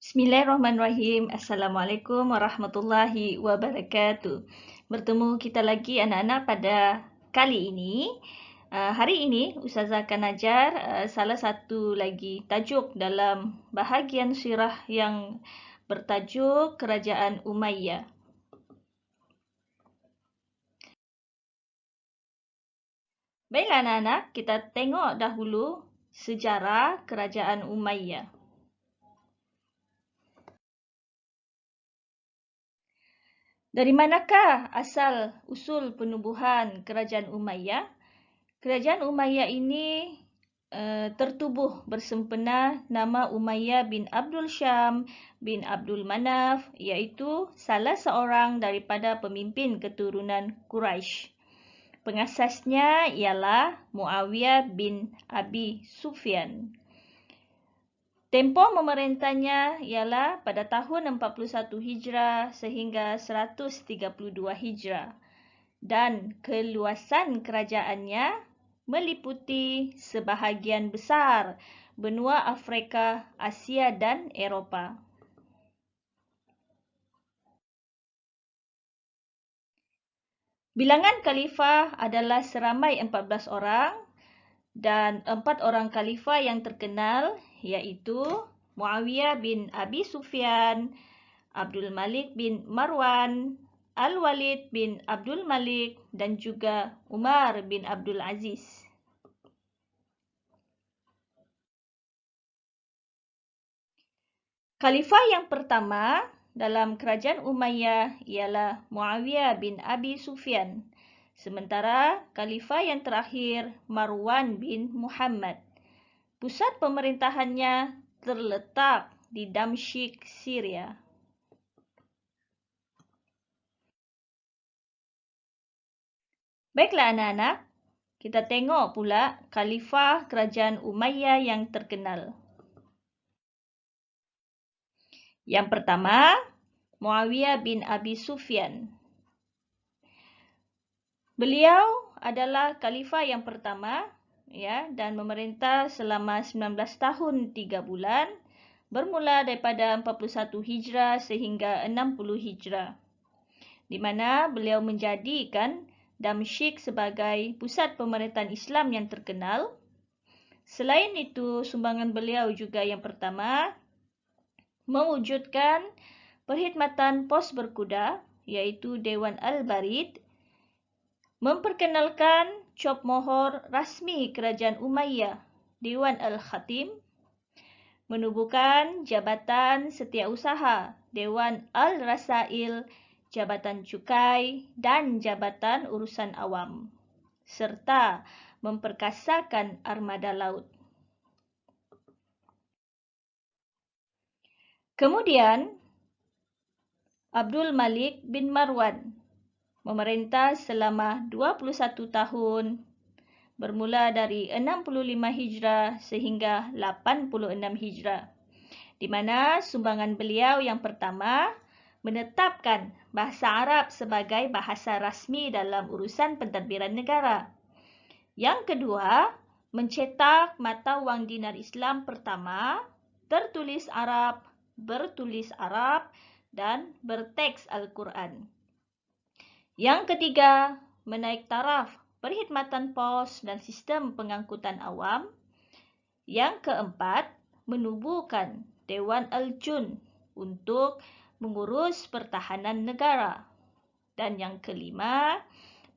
Bismillahirrahmanirrahim. Assalamualaikum warahmatullahi wabarakatuh. Bertemu kita lagi anak-anak pada kali ini. Hari ini Ustazah akan ajar salah satu lagi tajuk dalam bahagian sirah yang bertajuk Kerajaan Umayyah. Baiklah anak-anak, kita tengok dahulu sejarah Kerajaan Umayyah. Dari manakah asal usul penubuhan Kerajaan Umayyah? Kerajaan Umayyah ini tertubuh bersempena nama Umayyah bin Abdul Syam bin Abdul Manaf, iaitu salah seorang daripada pemimpin keturunan Quraisy. Pengasasnya ialah Muawiyah bin Abi Sufyan. Tempoh memerintahnya ialah pada tahun 41 Hijrah sehingga 132 Hijrah. Dan keluasan kerajaannya meliputi sebahagian besar benua Afrika, Asia dan Eropah. Bilangan khalifah adalah seramai 14 orang dan 4 orang khalifah yang terkenal iaitu Muawiyah bin Abi Sufyan, Abdul Malik bin Marwan, Al-Walid bin Abdul Malik dan juga Umar bin Abdul Aziz. Khalifah yang pertama dalam kerajaan Umayyah ialah Muawiyah bin Abi Sufyan. Sementara khalifah yang terakhir Marwan bin Muhammad. Pusat pemerintahannya terletak di Damsyik, Syria. Baiklah anak-anak, kita tengok pula khalifah kerajaan Umayyah yang terkenal. Yang pertama, Muawiyah bin Abi Sufyan. Beliau adalah khalifah yang pertama dan memerintah selama 19 tahun 3 bulan bermula daripada 41 Hijrah sehingga 60 Hijrah, di mana beliau menjadikan Damsyik sebagai pusat pemerintahan Islam yang terkenal. Selain itu, sumbangan beliau juga yang pertama mewujudkan perkhidmatan pos berkuda iaitu Dewan Al-Barid, memperkenalkan cop mohor rasmi kerajaan Umayyah, Dewan Al-Khatim, menubuhkan jabatan setiausaha Dewan Al-Rasail, jabatan cukai dan jabatan urusan awam, serta memperkasakan armada laut. Kemudian, Abdul Malik bin Marwan memerintah selama 21 tahun bermula dari 65 Hijrah sehingga 86 Hijrah, di mana sumbangan beliau yang pertama menetapkan bahasa Arab sebagai bahasa rasmi dalam urusan pentadbiran negara. Yang kedua, mencetak mata wang dinar Islam pertama, tertulis Arab, bertulis Arab dan berteks Al-Quran. Yang ketiga, menaik taraf perkhidmatan pos dan sistem pengangkutan awam. Yang keempat, menubuhkan Dewan Al-Jun untuk mengurus pertahanan negara. Dan yang kelima,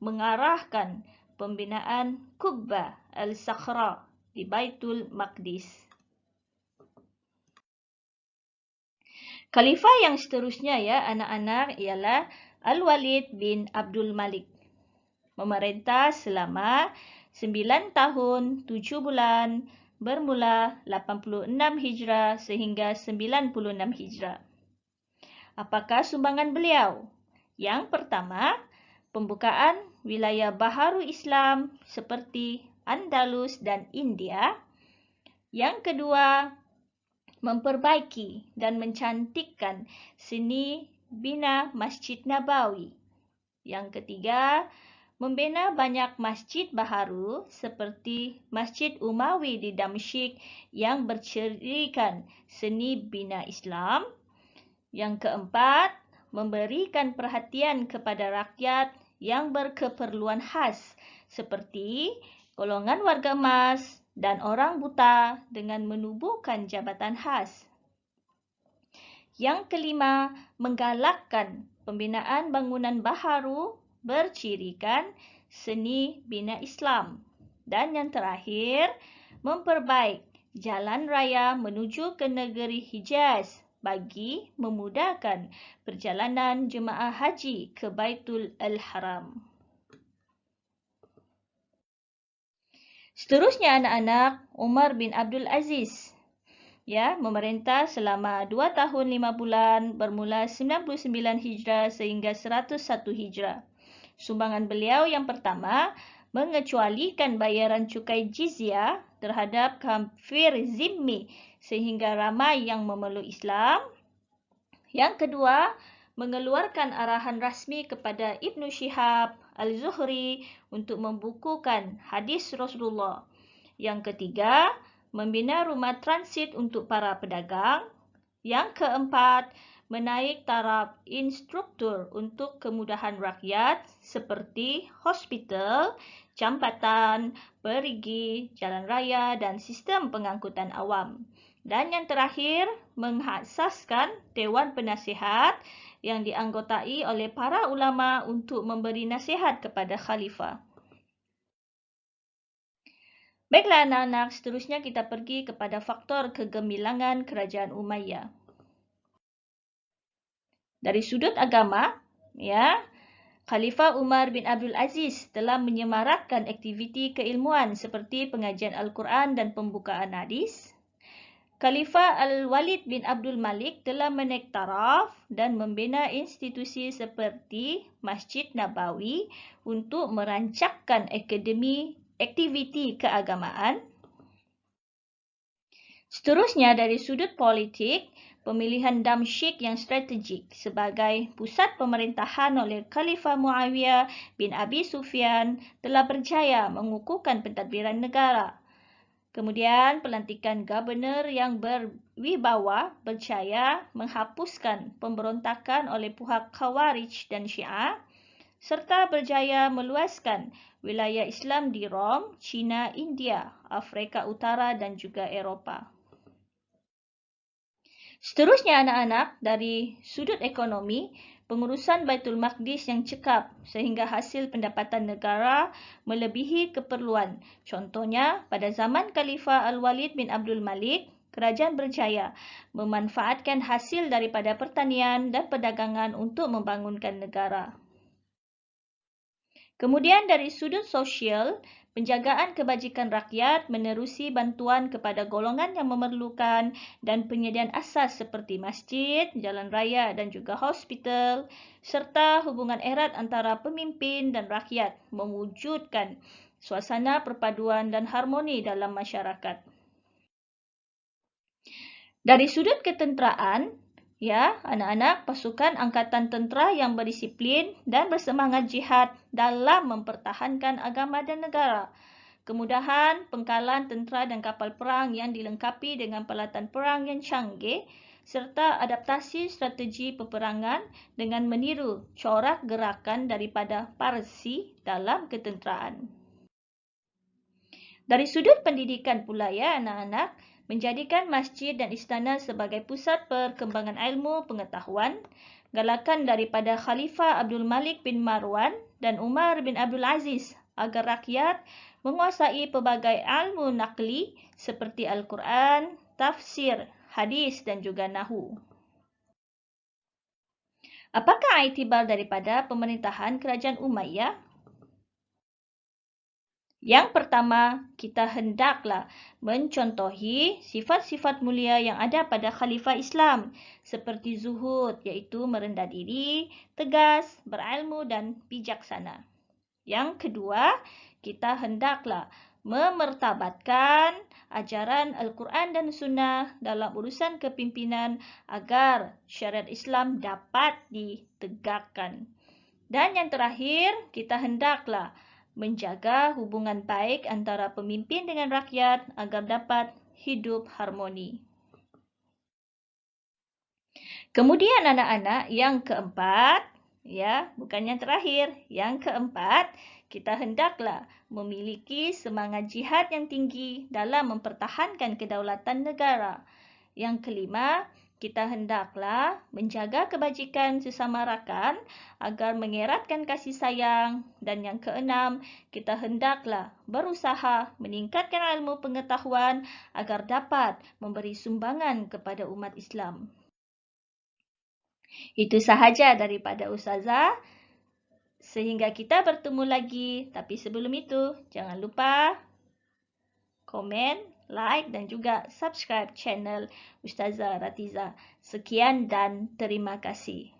mengarahkan pembinaan Kubbah Al-Sakhra di Baitul Maqdis. Khalifah yang seterusnya anak-anak ialah Al-Walid bin Abdul Malik. Memerintah selama 9 tahun 7 bulan bermula 86 Hijrah sehingga 96 Hijrah. Apakah sumbangan beliau? Yang pertama, pembukaan wilayah baharu Islam seperti Andalus dan India. Yang kedua, memperbaiki dan mencantikkan seni bina Masjid Nabawi. Yang ketiga, membina banyak masjid baharu seperti Masjid Umawi di Damsyik yang bercirikan seni bina Islam. Yang keempat, memberikan perhatian kepada rakyat yang berkeperluan khas seperti golongan warga emas dan orang buta dengan menubuhkan jabatan khas. Yang kelima, menggalakkan pembinaan bangunan baharu bercirikan seni bina Islam. Dan yang terakhir, memperbaik jalan raya menuju ke negeri Hijaz bagi memudahkan perjalanan jemaah haji ke Baitul Haram. Seterusnya anak-anak, Umar bin Abdul Aziz memerintah selama 2 tahun 5 bulan bermula 99 Hijrah sehingga 101 Hijrah. Sumbangan beliau yang pertama mengecualikan bayaran cukai jizyah terhadap kafir zimmi sehingga ramai yang memeluk Islam. Yang kedua, mengeluarkan arahan rasmi kepada Ibnu Syihab Al-Zuhri untuk membukukan hadis Rasulullah. Yang ketiga, membina rumah transit untuk para pedagang. Yang keempat, menaik taraf instruktur untuk kemudahan rakyat seperti hospital, jambatan, perigi, jalan raya dan sistem pengangkutan awam. Dan yang terakhir, mengasaskan Dewan Penasihat yang dianggotai oleh para ulama untuk memberi nasihat kepada khalifah. Baiklah anak-anak, seterusnya kita pergi kepada faktor kegemilangan kerajaan Umayyah. Dari sudut agama, Khalifah Umar bin Abdul Aziz telah menyemarakkan aktiviti keilmuan seperti pengajian Al-Quran dan pembukaan hadis. Khalifah Al-Walid bin Abdul Malik telah menaik taraf dan membina institusi seperti Masjid Nabawi untuk merancangkan aktiviti keagamaan. Seterusnya dari sudut politik, pemilihan Damsyik yang strategik sebagai pusat pemerintahan oleh Khalifah Muawiyah bin Abi Sufyan telah berjaya mengukuhkan pentadbiran negara. Kemudian pelantikan gubernur yang berwibawa berjaya menghapuskan pemberontakan oleh pihak Khawarij dan Syiah serta berjaya meluaskan wilayah Islam di Rom, China, India, Afrika Utara dan juga Eropah. Seterusnya anak-anak, dari sudut ekonomi, pengurusan Baitul Maqdis yang cekap sehingga hasil pendapatan negara melebihi keperluan. Contohnya, pada zaman Khalifah Al-Walid bin Abdul Malik, kerajaan berjaya memanfaatkan hasil daripada pertanian dan perdagangan untuk membangunkan negara. Kemudian dari sudut sosial, penjagaan kebajikan rakyat menerusi bantuan kepada golongan yang memerlukan dan penyediaan asas seperti masjid, jalan raya dan juga hospital serta hubungan erat antara pemimpin dan rakyat mewujudkan suasana perpaduan dan harmoni dalam masyarakat. Dari sudut ketenteraan, anak-anak, pasukan angkatan tentera yang berdisiplin dan bersemangat jihad dalam mempertahankan agama dan negara. Kemudahan pengkalan tentera dan kapal perang yang dilengkapi dengan peralatan perang yang canggih serta adaptasi strategi peperangan dengan meniru corak gerakan daripada Parsi dalam ketenteraan. Dari sudut pendidikan pula anak-anak, menjadikan masjid dan istana sebagai pusat perkembangan ilmu pengetahuan, galakan daripada Khalifah Abdul Malik bin Marwan dan Umar bin Abdul Aziz agar rakyat menguasai pelbagai ilmu naqli seperti Al-Quran, tafsir, hadis dan juga nahu. Apakah iktibar daripada pemerintahan kerajaan Umayyah? Yang pertama, kita hendaklah mencontohi sifat-sifat mulia yang ada pada Khalifah Islam seperti zuhud, iaitu merendah diri, tegas, berilmu dan bijaksana. Yang kedua, kita hendaklah memertabatkan ajaran Al-Quran dan Sunnah dalam urusan kepimpinan agar syariat Islam dapat ditegakkan. Dan yang terakhir, kita hendaklah menjaga hubungan baik antara pemimpin dengan rakyat agar dapat hidup harmoni. Kemudian anak-anak, yang keempat, ya, bukan yang terakhir, yang keempat, kita hendaklah memiliki semangat jihad yang tinggi dalam mempertahankan kedaulatan negara. Yang kelima, kita hendaklah menjaga kebajikan sesama rakan agar mengeratkan kasih sayang. Dan yang keenam, kita hendaklah berusaha meningkatkan ilmu pengetahuan agar dapat memberi sumbangan kepada umat Islam. Itu sahaja daripada Ustazah. Sehingga kita bertemu lagi. Tapi sebelum itu, jangan lupa komen, like dan juga subscribe channel Ustazah Ratiza. Sekian dan terima kasih.